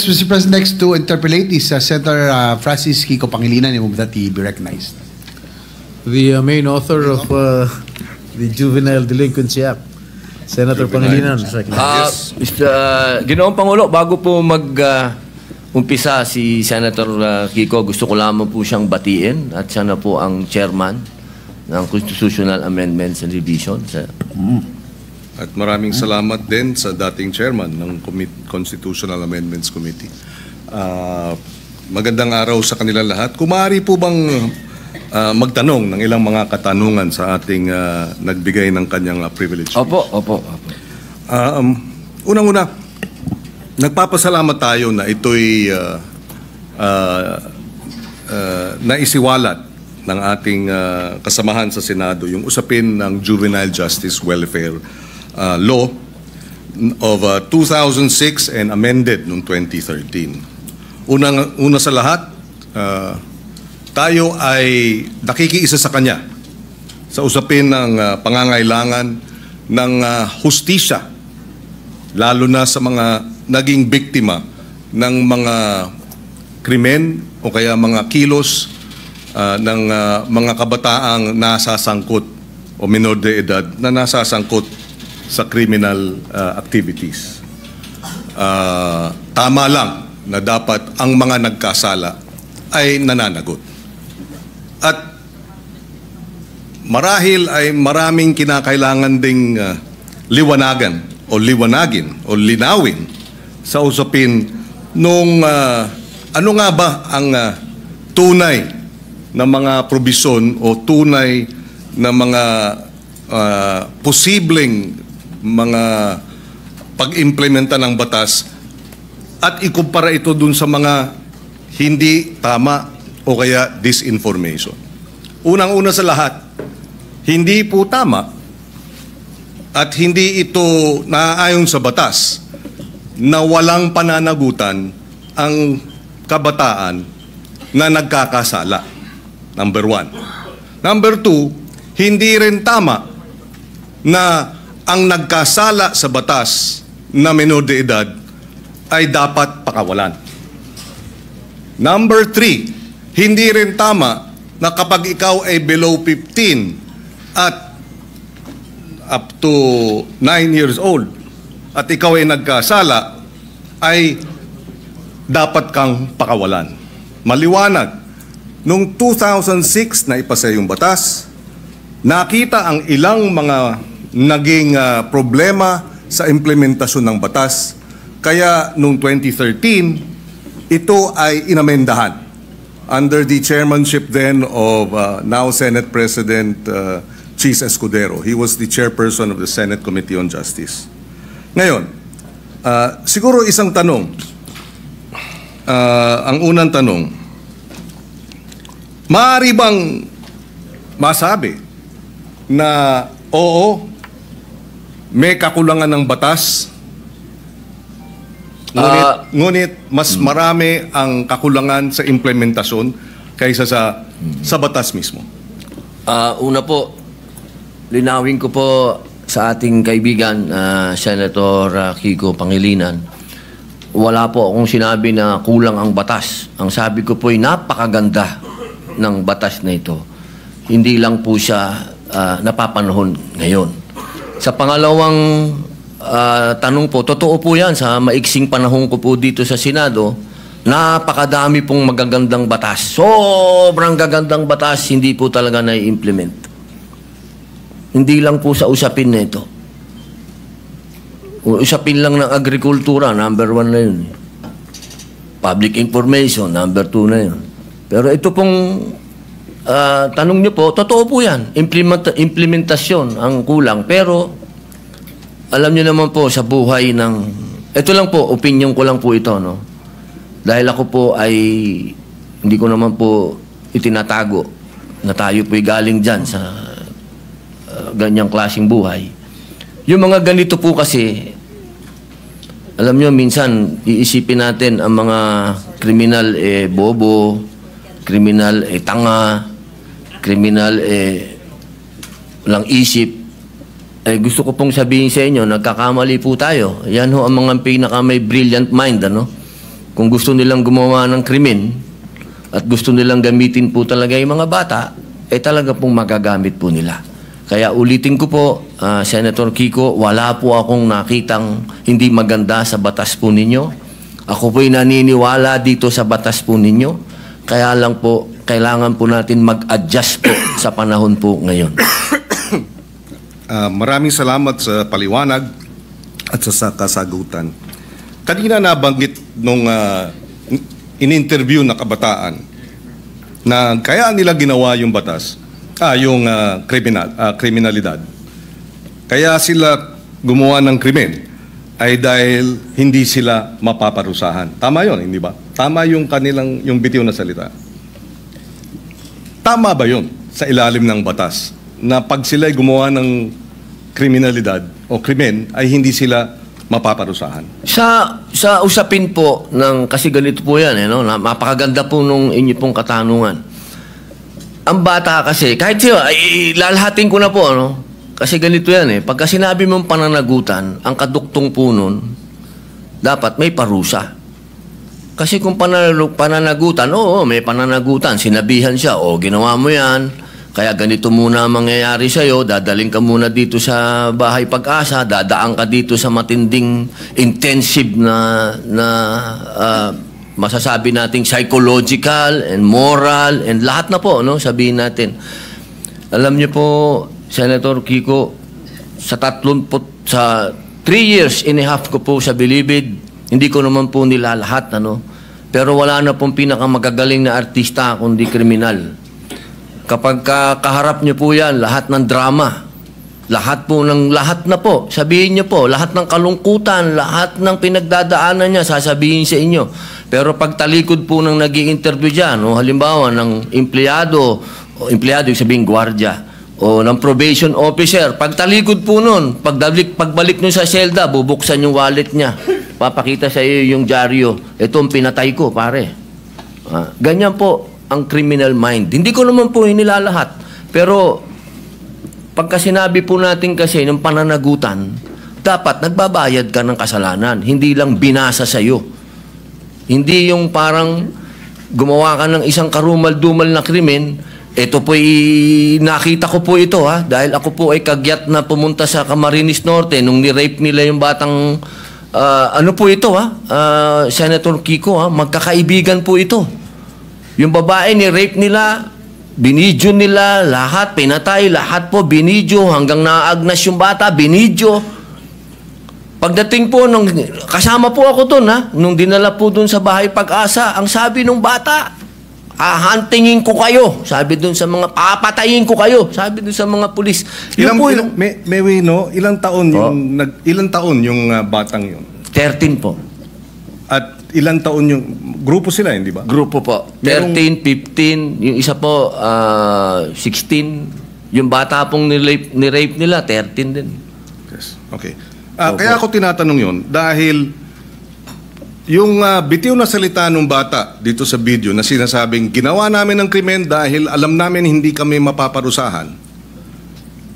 Mr. President, next to interpolate is Senator Francis Kiko Pangilinan. I move that he be recognized. The main author of the Juvenile Delinquency Act, Senator Pangilinan. Ginoong Pangulo, bago po umpisa si Senator Kiko, gusto ko lamang po siyang batiin at siya na po ang chairman ng Constitutional Amendments and Revision. At maraming salamat din sa dating chairman ng Constitutional Amendments Committee. Magandang araw sa kanila lahat. Kung maaari po bang magtanong ng ilang mga katanungan sa ating nagbigay ng kanyang privilege? Opo. Unang-una, nagpapasalamat tayo na ito'y naisiwalat ng ating kasamahan sa Senado, yung usapin ng Juvenile Justice Welfare Law of 2006 and amended noong 2013. Una sa lahat, tayo ay nakikiisa sa kanya sa usapin ng pangangailangan ng hustisya, lalo na sa mga naging biktima ng mga krimen o kaya mga kilos ng mga kabataang nasasangkot o minor de edad na nasasangkot sa criminal activities. Tama lang na dapat ang mga nagkasala ay nananagot. At marahil ay maraming kinakailangan ding liwanagin o linawin sa usapin nung ano nga ba ang tunay na mga probisyon o tunay na mga posibleng mga pag-implementa ng batas at ikumpara ito dun sa mga hindi tama o kaya disinformation. Unang-una sa lahat, hindi po tama at hindi ito naaayon sa batas na walang pananagutan ang kabataan na nagkakasala. Number 1. Number 2, hindi rin tama na ang nagkasala sa batas na menor de edad ay dapat pakawalan. Number 3, hindi rin tama na kapag ikaw ay below 15 at up to 9 years old at ikaw ay nagkasala, ay dapat kang pakawalan. Maliwanag, noong 2006 na ipasa yung batas, nakita ang ilang mga naging problema sa implementasyon ng batas. Kaya noong 2013, ito ay inamendahan under the chairmanship then of now Senate President Chis Escudero. He was the chairperson of the Senate Committee on Justice. Ngayon, siguro isang tanong. Ang unang tanong, maaari bang masabi na oo, may kakulangan ng batas, ngunit mas marami ang kakulangan sa implementasyon kaysa sa batas mismo? Una po, linawin ko po sa ating kaibigan, Senator Kiko Pangilinan, wala po akong sinabi na kulang ang batas. Ang sabi ko po ay napakaganda ng batas na ito. Hindi lang po siya napapanahon ngayon. Sa pangalawang tanong po, totoo po yan, sa maiksing panahon ko po dito sa Senado, napakadami pong magagandang batas. Sobrang gagandang batas, hindi po talaga na-implement. Hindi lang po sa usapin na ito. Usapin lang ng agrikultura, number 1 na yun. Public information, number 2 na yun. Pero ito pong tanong niyo po, totoo po yan. Implementasyon ang kulang. Pero alam niyo naman po sa buhay ng... Ito lang po, opinion ko lang po ito, no? Dahil ako po ay hindi ko naman po itinatago na tayo po'y galing dyan sa ganyang klaseng buhay. Yung mga ganito po kasi, alam nyo, minsan iisipin natin ang mga kriminal bobo, kriminal tanga, kriminal walang isip. Gusto ko pong sabihin sa inyo, nagkakamali po tayo. Yan ho ang mga pinaka may brilliant mind, ano? kung gusto nilang gumawa ng krimen at gusto nilang gamitin po talaga yung mga bata, talaga pong magagamit po nila. Kaya ulitin ko po, Senator Kiko, wala po akong nakitang hindi maganda sa batas po ninyo. Ako po'y naniniwala dito sa batas po ninyo. Kaya lang po, kailangan po natin mag-adjust po sa panahon po ngayon. Maraming salamat sa paliwanag at sa kasagutan. Kanina nabanggit nung in-interview na kabataan na kaya nila ginawa yung batas, yung kriminalidad. Kaya sila gumawa ng krimen ay dahil hindi sila mapaparusahan. Tama yun, hindi ba? Tama yung kanilang, yung bitiw na salita. Tama ba yun sa ilalim ng batas na pag sila'y gumawa ng kriminalidad o krimen ay hindi sila mapaparusahan? Sa usapin po ng, kasi ganito po yan, no? Mapakaganda po nung inyo pong katanungan. Ang bata kasi, kahit siya, lalahatin ko na po, ano? Kasi ganito yan pagka sinabi mong pananagutan, ang kaduktong po nun, dapat may parusa. Kasi kung pananagutan, oo, may pananagutan, sinabihan siya, ginawa mo yan, kaya ganito muna ang mangyayari sa'yo, dadaling ka muna dito sa Bahay Pag-asa, dadaan ka dito sa matinding intensive na masasabi nating psychological and moral and lahat na po, no? Sabihin natin. Alam niyo po, Senator Kiko, sa 3 years and a half ko po sa Bilibid, hindi ko naman po nilalahat, ano? Pero wala na pong pinakamagagaling na artista kundi kriminal. Kapag kaharap niyo po yan, lahat ng drama, lahat na po, sabihin niyo po, lahat ng kalungkutan, lahat ng pinagdadaanan niya, sasabihin sa inyo. Pero pag talikod po ng nag-i-interview dyan, halimbawa ng empleyado, yung sabihin gwardiya, o ng probation officer, pag talikod po nun, pagbalik nyo sa selda, bubuksan yung wallet niya, papakita sa iyo yung dyaryo, ito ang pinatay ko, pare. Ganyan po ang criminal mind. Hindi ko naman po inilalahat. Pero, pagka sinabi po natin kasi ng pananagutan, dapat nagbabayad ka ng kasalanan. Hindi lang binasa sa'yo. Hindi yung parang gumawa ka ng isang karumal-dumal na krimen, ito po nakita ko po ito dahil ako po ay kagyat na pumunta sa Camarines Norte nung ni-rape nila yung batang, ano po ito Senator Kiko magkakaibigan po ito. Yung babae ni-rape nila, binidyo nila, lahat, pinatay, lahat po, binidyo, hanggang naagnas yung bata, binidyo. Pagdating po, kasama po ako doon, nung dinala po doon sa Bahay Pag-asa, ang sabi nung bata, hahantingin ko kayo, sabi doon sa mga, papatayin ko kayo, sabi doon sa mga pulis. Ilang taon yung batang yun? 13 po. At ilang taon yung grupo sila, hindi ba? Grupo po. 13, 15, yung isa po 16. Yung bata pong ni-rape nila, 13 din. Yes. Okay. Kaya ako tinatanong yun dahil yung bitiw na salita ng bata dito sa video na sinasabing ginawa namin ng krimen dahil alam namin hindi kami mapaparusahan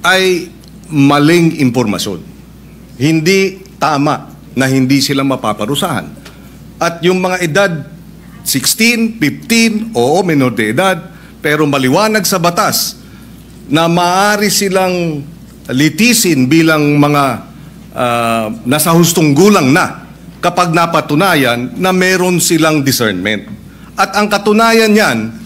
ay maling impormasyon. Hindi tama na hindi sila mapaparusahan. At yung mga edad 16, 15, oo, menor de edad, pero maliwanag sa batas na maaari silang litisin bilang mga nasa hustong gulang na kapag napatunayan na meron silang discernment. At ang katunayan niyan,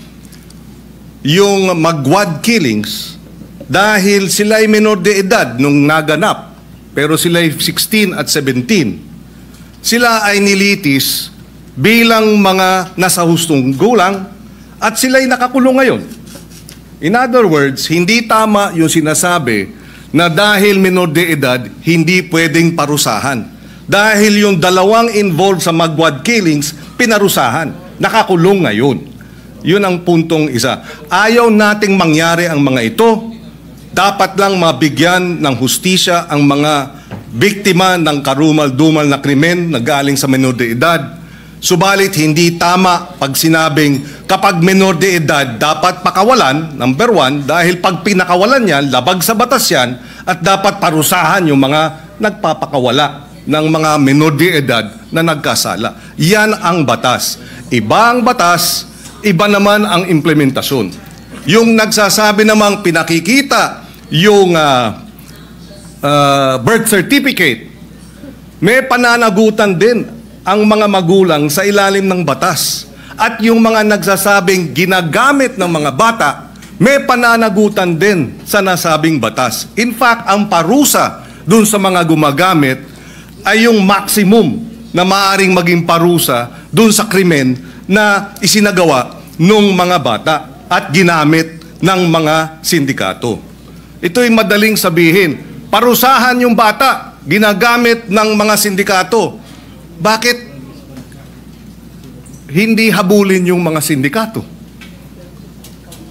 yung magwad killings, dahil sila'y menor de edad nung naganap, pero sila'y 16 at 17, sila ay nilitis bilang mga nasa hustong gulang at sila'y nakakulong ngayon. In other words, hindi tama yung sinasabi na dahil menor de edad, hindi pwedeng parusahan. Dahil yung dalawang involved sa magwad killings, pinarusahan. Nakakulong ngayon. Yun ang puntong isa. Ayaw nating mangyari ang mga ito. Dapat lang mabigyan ng hustisya ang mga biktima ng karumal-dumal na krimen na galing sa menor de edad. Subalit hindi tama pag sinabing kapag menor de edad dapat pakawalan, number 1, dahil pag pinakawalan yan, labag sa batas yan, at dapat parusahan yung mga nagpapakawala. ng mga menor de edad na nagkasala. Yan ang batas. Iba ang batas, iba naman ang implementasyon. Yung nagsasabi namang pinakikita yung birth certificate, may pananagutan din ang mga magulang sa ilalim ng batas. At yung mga nagsasabing ginagamit ng mga bata, may pananagutan din sa nasabing batas. In fact, ang parusa dun sa mga gumagamit ay yung maximum na maaaring maging parusa dun sa krimen na isinagawa ng mga bata at ginamit ng mga sindikato. Ito'y madaling sabihin, parusahan yung bata, ginagamit ng mga sindikato. Bakit hindi habulin yung mga sindikato?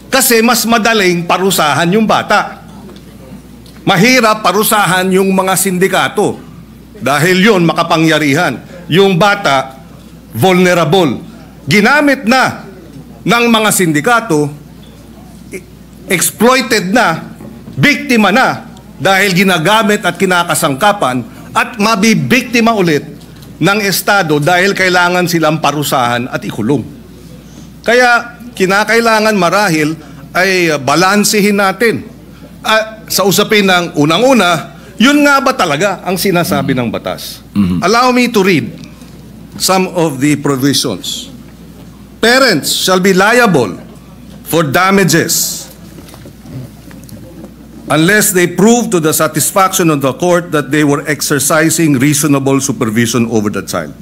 Kasi mas madaling parusahan yung bata. Mahirap parusahan yung mga sindikato dahil yun makapangyarihan. Yung bata, vulnerable. Ginamit na ng mga sindikato, exploited na, biktima na dahil ginagamit at kinakasangkapan at mabibiktima ulit ng Estado dahil kailangan silang parusahan at ikulong. Kaya kinakailangan marahil ay balansehin natin. Sa usapin ng unang-una, yun nga ba talaga ang sinasabi ng batas? Allow me to read some of the provisions. Parents shall be liable for damages unless they prove to the satisfaction of the court that they were exercising reasonable supervision over the child.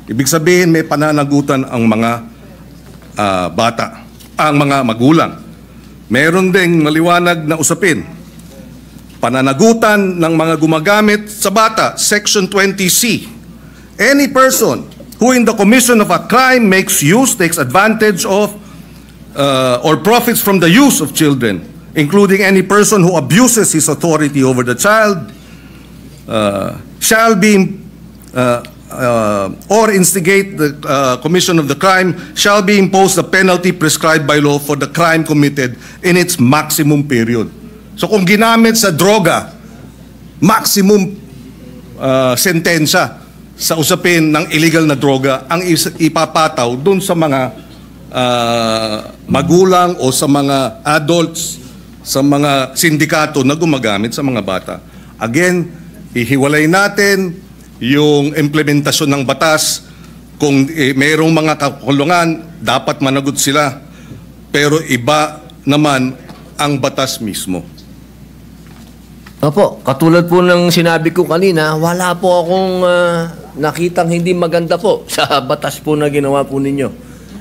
Ibig sabihin, may pananagutan ang mga bata, ang mga magulang. Meron ding maliwanag na usapin. Pananagutan ng mga gumagamit sa bata, Section 20C. Any person who in the commission of a crime makes use, takes advantage of, or profits from the use of children, including any person who abuses his authority over the child, shall be, or instigate the commission of the crime, shall be imposed the penalty prescribed by law for the crime committed in its maximum period. So kung ginamit sa droga, maximum sentensya sa usapin ng illegal na droga ang ipapataw dun sa mga magulang o sa mga adults, sa mga sindikato na gumagamit sa mga bata. Again, ihiwalay natin yung implementasyon ng batas. Kung mayroong mga kakulungan, dapat managot sila. Pero iba naman ang batas mismo. Opo, katulad po ng sinabi ko kanina, wala po akong nakitang hindi maganda po sa batas po na ginawa po ninyo.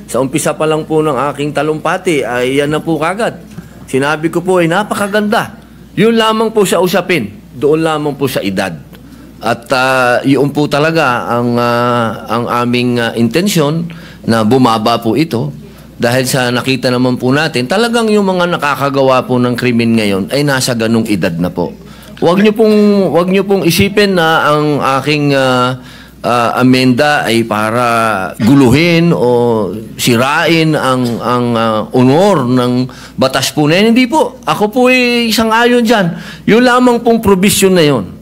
Sa umpisa pa lang po ng aking talumpati, ay yan na po kagad. Sinabi ko po ay napakaganda. Yun lamang po sa usapin, doon lamang po sa edad. At yun po talaga ang aming intensyon na bumaba po ito. Dahil sa nakita naman po natin, talagang yung mga nakakagawa po ng krimen ngayon ay nasa ganung edad na po. Huwag niyo pong isipin na ang aking amenda ay para guluhin o sirain ang honor ng batas po na yan. Hindi po. Ako po ay isang ayon dyan. Yung lamang pong provision na yun.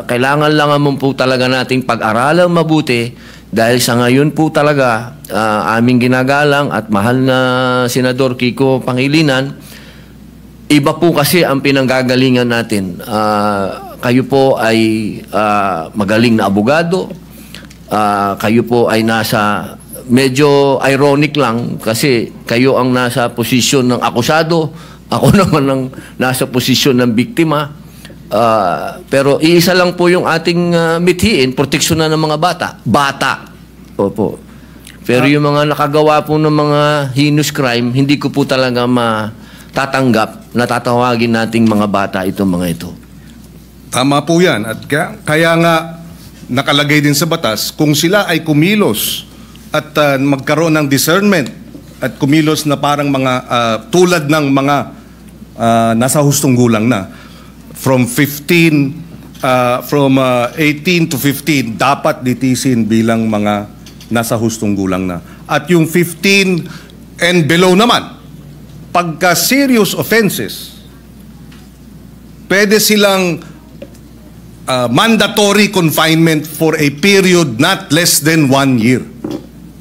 Kailangan lang naman po talaga nating pag-aralan mabuti dahil sa ngayon po talaga aming ginagalang at mahal na Senador Kiko Pangilinan, iba po kasi ang pinanggagalingan natin. Kayo po ay magaling na abogado. Kayo po ay nasa, medyo ironic lang kasi kayo ang nasa posisyon ng akusado. Ako naman ang nasa posisyon ng biktima. Pero iisa lang po yung ating mithiin, proteksyon na ng mga bata. Bata. Opo. Pero yung mga nakagawa po ng mga heinous crime, hindi ko po talaga tatanggap na tatawagin nating mga bata itong mga ito. Tama po yan. At kaya nga nakalagay din sa batas, kung sila ay kumilos at magkaroon ng discernment at kumilos na parang mga tulad ng mga nasa hustong gulang na, from 18 to 15, dapat ditisin bilang mga nasa hustong gulang na. At yung 15 and below naman, pagka serious offenses, pwede silang mandatory confinement for a period not less than 1 year.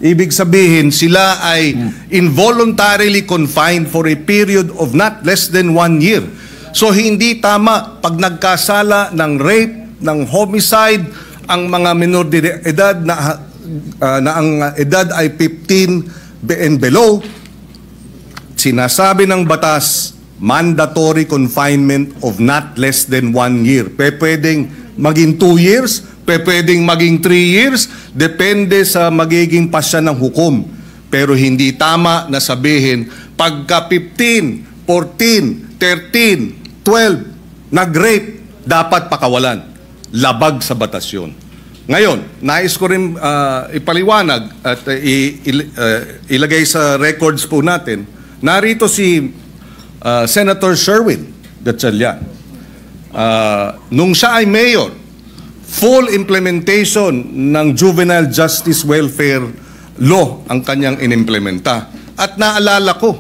Ibig sabihin, sila ay involuntarily confined for a period of not less than 1 year. So hindi tama pag nagkasala ng rape, ng homicide, ang mga minor de edad na ang edad ay 15 and below, sinasabi ng batas, mandatory confinement of not less than 1 year. Pwedeng maging 2 years, pwedeng maging 3 years, depende sa magiging pasya ng hukom. Pero hindi tama na sabihin, pagka 15, 14, 13, 12, nag-rape, dapat pakawalan. Labag sa batas yun. Ngayon, nais ko rin ipaliwanag at ilagay sa records po natin, narito si Senator Sherwin Gatchalian. Nung siya ay mayor, full implementation ng Juvenile Justice Welfare Law ang kanyang inimplementa. At naalala ko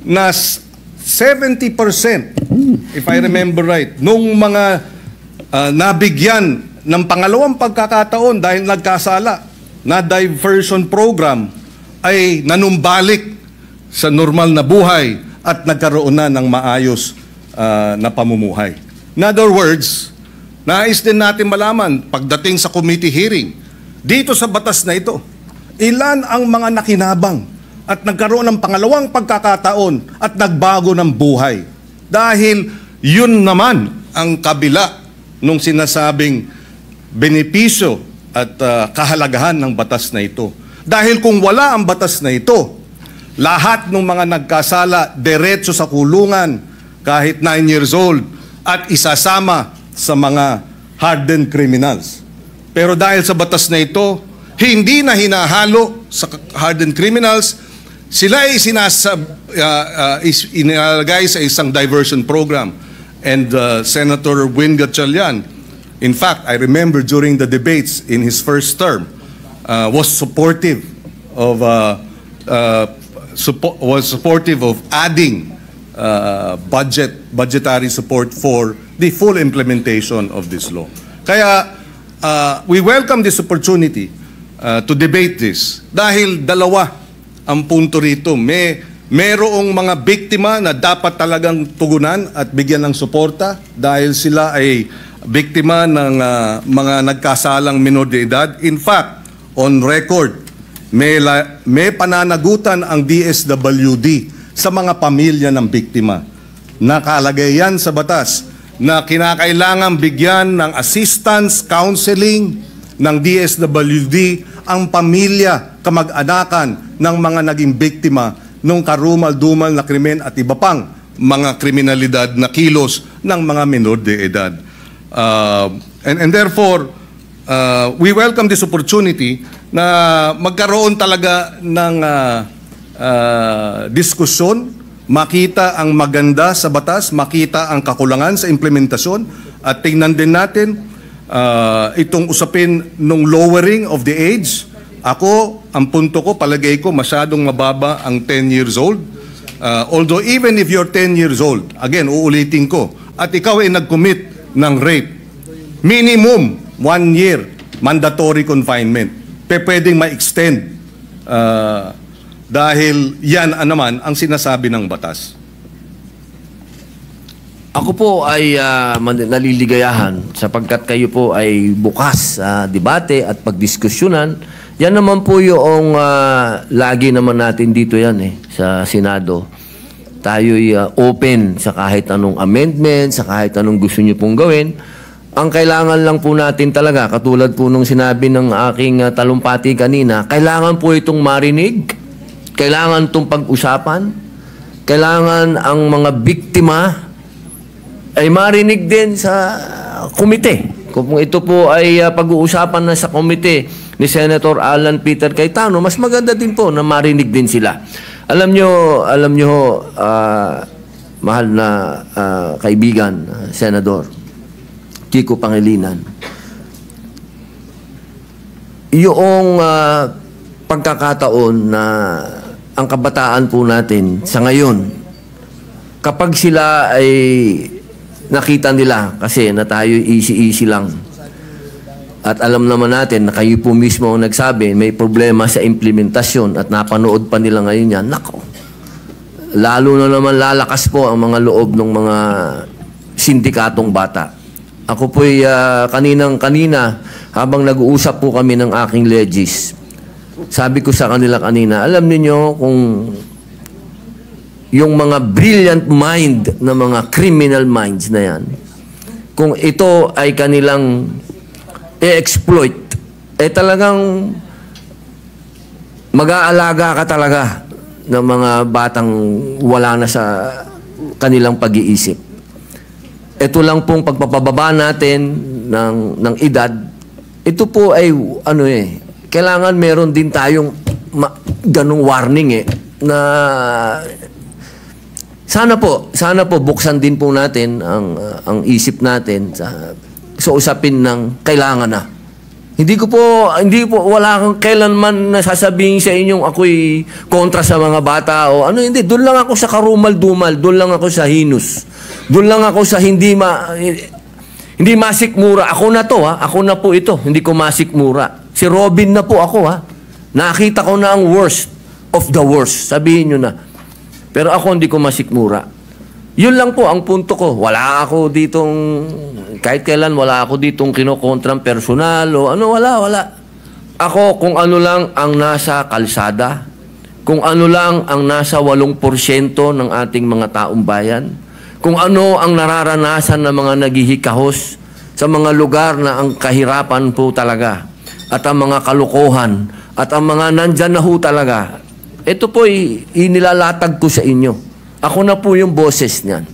na 70%, if I remember right, nung mga nabigyan ng pangalawang pagkakataon dahil nagkasala na diversion program ay nanumbalik sa normal na buhay at nagkaroon na ng maayos na pamumuhay. In other words, nais din natin malaman pagdating sa committee hearing, dito sa batas na ito, ilan ang mga nakinabang at nagkaroon ng pangalawang pagkakataon at nagbago ng buhay. Dahil yun naman ang kabila nung sinasabing benepisyo at kahalagahan ng batas na ito. Dahil kung wala ang batas na ito, lahat ng mga nagkasala, diretso sa kulungan, kahit 9 years old, at isasama sa mga hardened criminals. Pero dahil sa batas na ito, hindi na hinahalo sa hardened criminals, sila ay inilagay sa isang diversion program. And Senator Win Gatchalian, in fact, I remember during the debates in his first term, was supportive of adding budgetary support for the full implementation of this law. Kaya we welcome this opportunity to debate this dahil dalawa ang punto rito. Merong mga biktima na dapat talagang tugunan at bigyan ng suporta dahil sila ay biktima ng mga nagkasalang minor de edad. In fact, on record, may pananagutan ang DSWD sa mga pamilya ng biktima. Nakalagay yan sa batas na kinakailangan bigyan ng assistance, counseling ng DSWD ang pamilya, kamag-anakan ng mga naging biktima ng karumal-dumal na krimen at iba pang mga kriminalidad na kilos ng mga minor de edad. And therefore, we welcome this opportunity na magkaroon talaga ng diskusyon, makita ang maganda sa batas, makita ang kakulangan sa implementasyon, at tingnan din natin itong usapin ng lowering of the age. Ako, ang punto ko, palagay ko, masyadong mababa ang 10 years old. Although even if you're 10 years old, again, uulitin ko, at ikaw ay nag-commit ng rape, minimum 1 year mandatory confinement. Pwedeng ma-extend dahil yan naman ang sinasabi ng batas. Ako po ay naliligayahan sapagkat kayo po ay bukas sa debate at pagdiskusyonan. Yan naman po yung lagi naman natin dito yan sa Senado. Tayo'y open sa kahit anong amendment, sa kahit anong gusto nyo pong gawin. Ang kailangan lang po natin talaga, katulad po nung sinabi ng aking talumpati kanina, kailangan po itong marinig, kailangan itong pag-usapan, kailangan ang mga biktima ay marinig din sa komite. Kung ito po ay pag-uusapan na sa komite ni Senator Alan Peter Cayetano, mas maganda din po na marinig din sila. Alam nyo, mahal na kaibigan, Senador Kiko Pangilinan, yung pagkakataon na ang kabataan po natin sa ngayon, kapag sila ay nakita nila kasi na tayo easy-easy lang. At alam naman natin na kayo po mismo ang nagsabi, may problema sa implementasyon at napanood pa nila ngayon yan. Nako, lalo na naman lalakas po ang mga loob ng mga sindikatong bata. Ako po'y kanina habang nag-uusap po kami ng aking legis, sabi ko sa kanila kanina, alam niyo kung yung mga brilliant mind na mga criminal minds na yan, kung ito ay kanilang i-exploit, talagang mag-aalaga ka talaga ng mga batang wala na sa kanilang pag-iisip. Ito lang pong pagpapababa natin ng edad, ito po ay kailangan meron din tayong ganong warning na sana po buksan din po natin ang isip natin sa usapin ng kailangan na. Hindi po wala kang kailanman nasasabihin sa inyong ako'y kontra sa mga bata o hindi. Doon lang ako sa karumal-dumal, doon lang ako sa hinus. Doon lang ako sa hindi masikmura. Ako na to, ako na po ito, hindi ko masikmura. Si Robin na po ako, nakita ko na ang worst of the worst. Sabihin nyo na. Pero ako hindi ko masikmura. Yun lang po ang punto ko. Wala ako ditong, kahit kailan wala ako ditong kinokontrang personal o wala. Ako kung ano lang ang nasa kalsada, kung ano lang ang nasa 8% ng ating mga taong bayan, kung ano ang nararanasan ng mga naghihikahos sa mga lugar na ang kahirapan po talaga at ang mga kalukuhan at ang mga nandyan na ho talaga. Ito po inilalatag ko sa inyo. Ako na po yung boses niyan.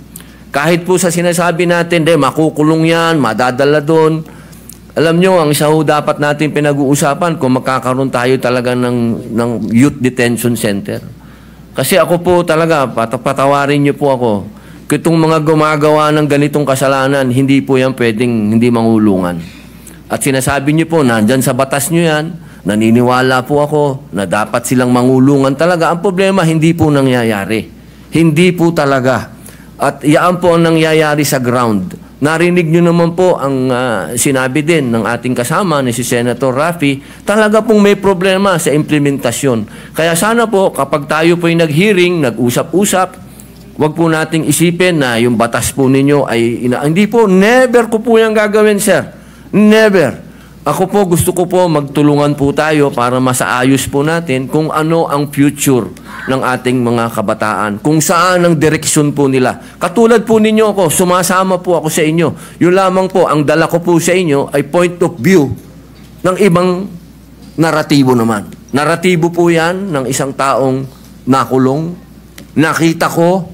Kahit po sa sinasabi natin, makukulong yan, madadala doon. Alam nyo, ang isa ho dapat natin pinag-uusapan kung magkakaroon tayo talaga ng youth detention center. Kasi ako po talaga, patawarin nyo po ako, itong mga gumagawa ng ganitong kasalanan, hindi po yan pwedeng hindi mangulungan. At sinasabi nyo po, nandyan sa batas nyo yan, naniniwala po ako na dapat silang mangulungan talaga. Ang problema, hindi po nangyayari. Hindi po talaga. At yaan po ang nangyayari sa ground. Narinig nyo naman po ang sinabi din ng ating kasama ni si Senator Raffy, talaga pong may problema sa implementasyon. Kaya sana po kapag tayo po'y nag-hearing, nag-usap-usap, wag po nating isipin na yung batas po ninyo ay hindi po, never ko po yung gagawin, sir. Never. Ako po, gusto ko po magtulungan po tayo para masaayos po natin kung ano ang future ng ating mga kabataan. Kung saan ang direksyon po nila. Katulad po ninyo ako, sumasama po ako sa inyo. Yun lamang po, ang dala ko po sa inyo ay point of view ng ibang naratibo naman. Naratibo po yan ng isang taong nakulong. Nakita ko,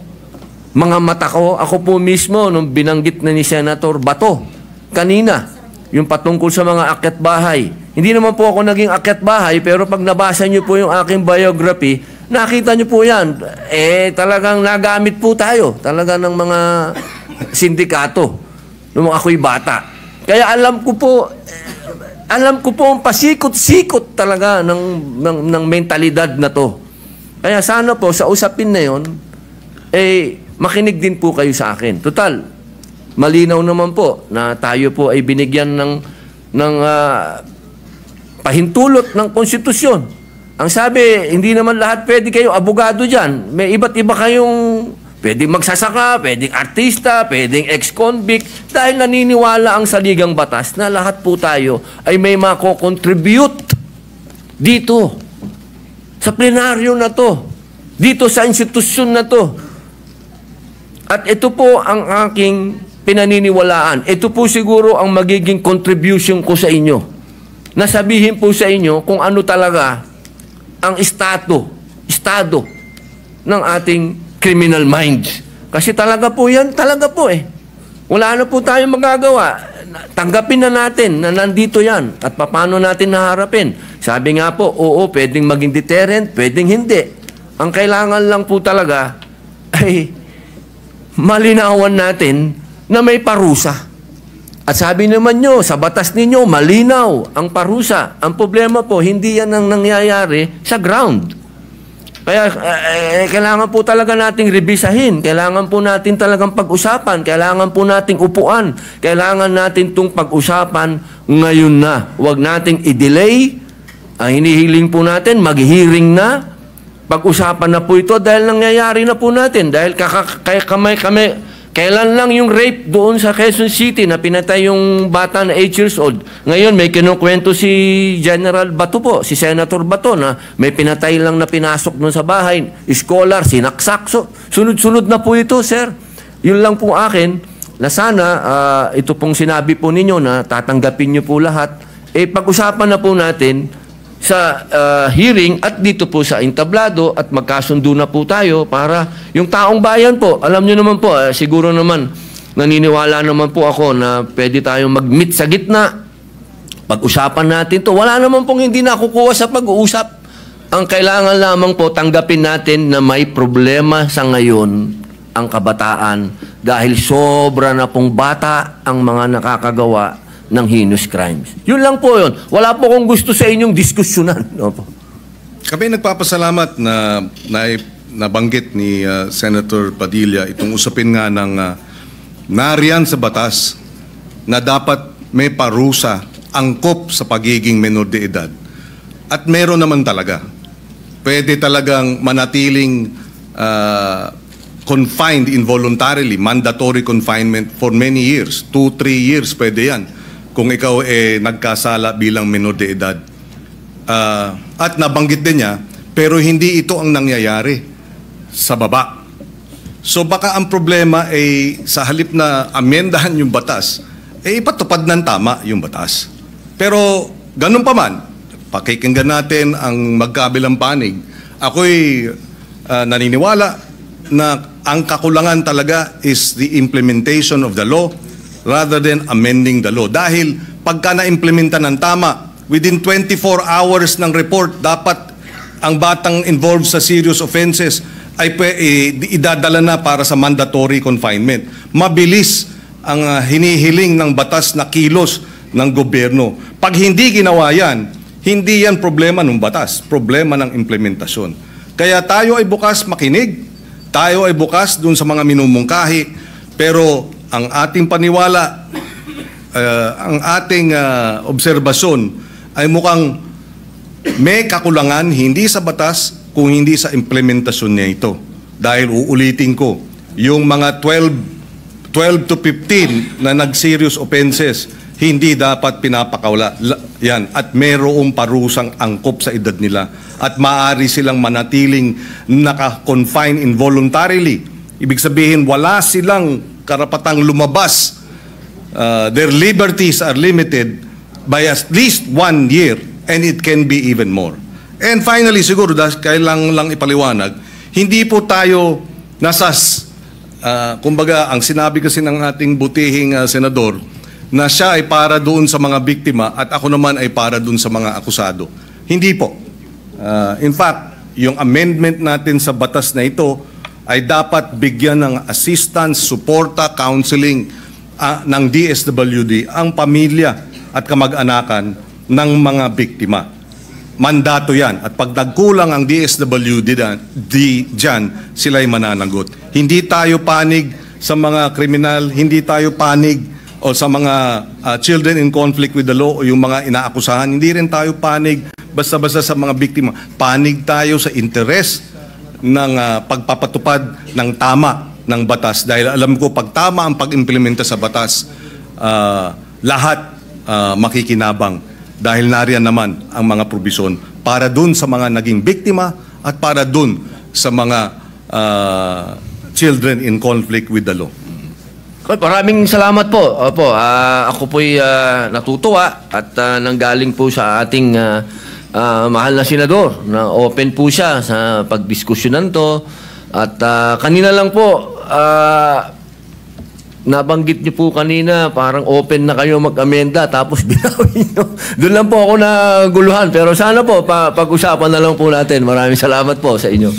mga mata ko, ako po mismo, nung binanggit na ni Senator Bato, kanina, yung patungkol sa mga akyat bahay. Hindi naman po ako naging akyat bahay, pero pag nabasa nyo po yung aking biography, nakita nyo po yan. Talagang nagamit po tayo. Talaga ng mga sindikato. Nung ako'y bata. Kaya alam ko po ang pasikot-sikot talaga ng mentalidad na to. Kaya sana po, sa usapin na yon, makinig din po kayo sa akin. Total, malinaw naman po na tayo po ay binigyan ng pahintulot ng konstitusyon. Ang sabi, hindi naman lahat pwede kayo abogado dyan. May iba't iba kayong pwedeng magsasaka, pwedeng artista, pwedeng ex-convict. Dahil naniniwala ang saligang batas na lahat po tayo ay may mako-contribute dito sa plenaryo na to, dito sa institusyon na to. At ito po ang aking pinaniniwalaan. Ito po siguro ang magiging contribution ko sa inyo. Nasabihin po sa inyo kung ano talaga ang estado ng ating criminal minds. Kasi talaga po yan, talaga po Wala na po tayong magagawa. Tanggapin na natin na nandito yan at paano natin naharapin. Sabi nga po, oo, pwedeng maging deterrent, pwedeng hindi. Ang kailangan lang po talaga ay malinawan natin na may parusa. At sabi naman nyo, sa batas ninyo, malinaw ang parusa. Ang problema po, hindi yan ang nangyayari sa ground. Kaya kailangan po talaga nating revisahin. Kailangan po natin talagang pag-usapan. Kailangan po nating upuan. Kailangan natin itong pag-usapan ngayon na. Huwag nating i-delay. Hinihiling po natin, mag-hearing na. Pag-usapan na po ito dahil nangyayari na po natin. Dahil kailan lang yung rape doon sa Quezon City na pinatay yung bata na 8 years old. Ngayon may kinukwento si General Bato po, si Senator Bato na may pinatay lang na pinasok doon sa bahay. Scholar, sinaksak. So, sunod-sunod na po ito, sir. Yun lang po akin na sana ito pong sinabi po ninyo na tatanggapin nyo po lahat. Pag-usapan na po natin sa hearing at dito po sa entablado at magkasundo na po tayo para yung taong bayan po, alam nyo naman po, siguro naman naniniwala naman po ako na pwede tayong mag-meet sa gitna. Pag-usapan natin to. Wala naman pong hindi nakukuha sa pag-uusap. Ang kailangan lamang po tanggapin natin na may problema sa ngayon ang kabataan dahil sobra na pong bata ang mga nakakagawa ng heinous crimes. Yun lang po yun. Wala po kong gusto sa inyong diskusyonan. Opo. Kami nagpapasalamat na nabanggit ni Senator Padilla itong usapin nga ng nariyan sa batas na dapat may parusa angkop sa pagiging menor de edad. At meron naman talaga. Pwede talagang manatiling confined involuntarily, mandatory confinement for many years. 2-3 years pwede yan. Kung ikaw nagkasala bilang menor de edad. At nabanggit din niya, pero hindi ito ang nangyayari sa baba. So baka ang problema ay sa halip na amendahan yung batas, ipatupad ng tama yung batas. Pero ganun pa man, pakikinggan natin ang magkabilang panig. Ako'y naniniwala na ang kakulangan talaga is the implementation of the law rather than amending the law. Dahil pagka na-implementa ng tama, within 24 hours ng report, dapat ang batang involved sa serious offenses ay idadala na para sa mandatory confinement. Mabilis ang hinihiling ng batas na kilos ng gobyerno. Pag hindi ginawa yan, hindi yan problema ng batas, problema ng implementasyon. Kaya tayo ay bukas makinig, tayo ay bukas dun sa mga minumungkahi, pero ang ating paniwala, ang ating obserbasyon ay mukhang may kakulangan hindi sa batas kung hindi sa implementasyon niya ito. Dahil uulitin ko, yung mga 12 to 15 na nag-serious offenses, hindi dapat pinapakawala yan at mayroong parusang angkop sa edad nila at maaari silang manatiling naka-confine involuntarily. Ibig sabihin, wala silang karapatang lumabas. Their liberties are limited by at least 1 year and it can be even more. And finally, siguro kailangan lang ipaliwanag, hindi po tayo kumbaga, ang sinabi kasi ng ating butihing senador, na siya ay para doon sa mga biktima at ako naman ay para doon sa mga akusado. Hindi po. In fact, yung amendment natin sa batas na ito ay dapat bigyan ng assistance, suporta, counseling ng DSWD ang pamilya at kamag-anakan ng mga biktima. Mandato yan. At pag nagkulang ang DSWD dyan, sila'y mananagot. Hindi tayo panig sa mga kriminal, hindi tayo panig o sa mga children in conflict with the law o yung mga inaakusahan. Hindi rin tayo panig basta-basta sa mga biktima. Panig tayo sa interes ng pagpapatupad ng tama ng batas. Dahil alam ko, pag tama ang pag-implementa sa batas, lahat makikinabang. Dahil nariyan naman ang mga probisyon para dun sa mga naging biktima at para dun sa mga children in conflict with the law. Maraming salamat po. Opo, ako po'y natutuwa at nanggaling po sa ating mahal na senador na open po siya sa pagdiskusyonan to. At kanina lang po, nabanggit niyo po kanina, parang open na kayo mag-amenda tapos binawin niyo. Doon lang po ako naguluhan. Pero sana po, pag-usapan na lang po natin. Maraming salamat po sa inyo.